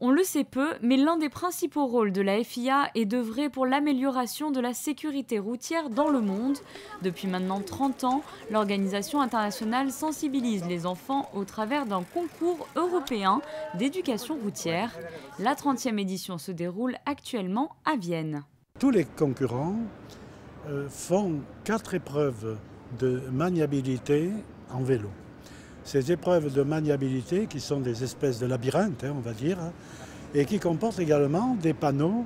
On le sait peu, mais l'un des principaux rôles de la FIA est d'œuvrer pour l'amélioration de la sécurité routière dans le monde. Depuis maintenant 30 ans, l'organisation internationale sensibilise les enfants au travers d'un concours européen d'éducation routière. La 30e édition se déroule actuellement à Vienne. Tous les concurrents font 4 épreuves de maniabilité en vélo. Ces épreuves de maniabilité qui sont des espèces de labyrinthes, on va dire, et qui comportent également des panneaux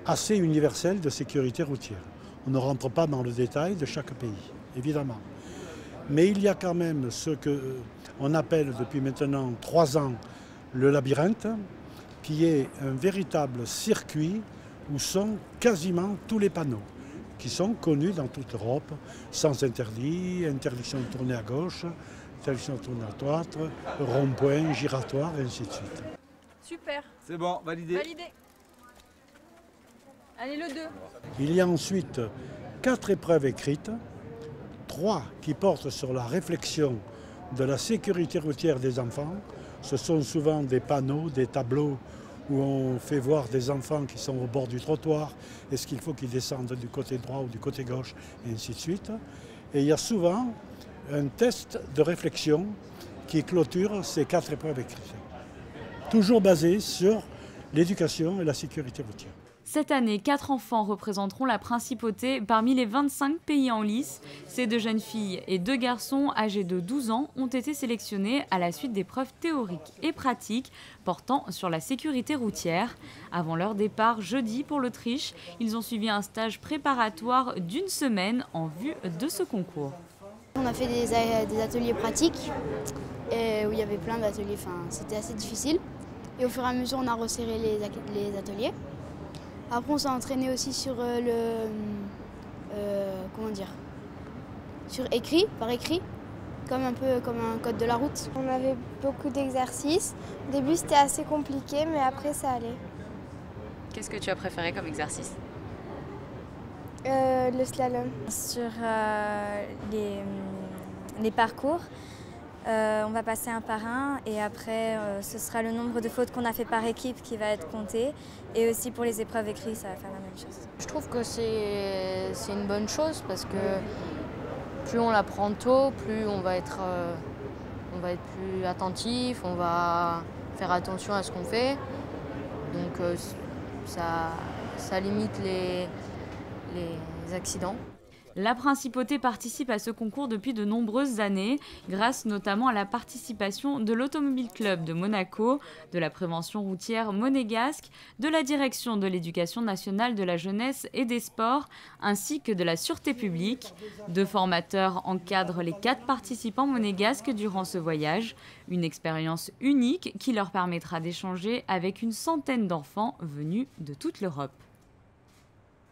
assez universels de sécurité routière. On ne rentre pas dans le détail de chaque pays, évidemment. Mais il y a quand même ce qu'on appelle depuis maintenant 3 ans le labyrinthe, qui est un véritable circuit où sont quasiment tous les panneaux, qui sont connus dans toute l'Europe, sens interdit, interdiction de tourner à gauche, interdiction de tourner à droite, rond-point, giratoire, et ainsi de suite. Super. C'est bon, validé. Validé. Allez, le 2. Il y a ensuite 4 épreuves écrites, 3 qui portent sur la réflexion de la sécurité routière des enfants. Ce sont souvent des panneaux, des tableaux où on fait voir des enfants qui sont au bord du trottoir. Est-ce qu'il faut qu'ils descendent du côté droit ou du côté gauche, et ainsi de suite. Et il y a souvent un test de réflexion qui clôture ces 4 épreuves écrites. Toujours basé sur l'éducation et la sécurité routière. Cette année, 4 enfants représenteront la principauté parmi les 25 pays en lice. Ces 2 jeunes filles et 2 garçons âgés de 12 ans ont été sélectionnés à la suite d'épreuves théoriques et pratiques portant sur la sécurité routière. Avant leur départ jeudi pour l'Autriche, ils ont suivi un stage préparatoire d'1 semaine en vue de ce concours. On a fait des ateliers pratiques où il y avait plein d'ateliers, c'était assez difficile. Et au fur et à mesure, on a resserré les ateliers. Après, on s'est entraîné aussi sur sur écrit, par écrit, un peu comme un code de la route. On avait beaucoup d'exercices. Au début, c'était assez compliqué, mais après, ça allait. Qu'est-ce que tu as préféré comme exercice? Le slalom. Sur les parcours, on va passer un par un et après ce sera le nombre de fautes qu'on a fait par équipe qui va être compté, et aussi pour les épreuves écrites ça va faire la même chose. Je trouve que c'est une bonne chose parce que plus on l'apprend tôt, plus on va être plus attentif, on va faire attention à ce qu'on fait. Donc ça limite les accidents. La principauté participe à ce concours depuis de nombreuses années, grâce notamment à la participation de l'Automobile Club de Monaco, de la prévention routière monégasque, de la direction de l'éducation nationale de la jeunesse et des sports, ainsi que de la sûreté publique. 2 formateurs encadrent les 4 participants monégasques durant ce voyage, une expérience unique qui leur permettra d'échanger avec une centaine d'enfants venus de toute l'Europe.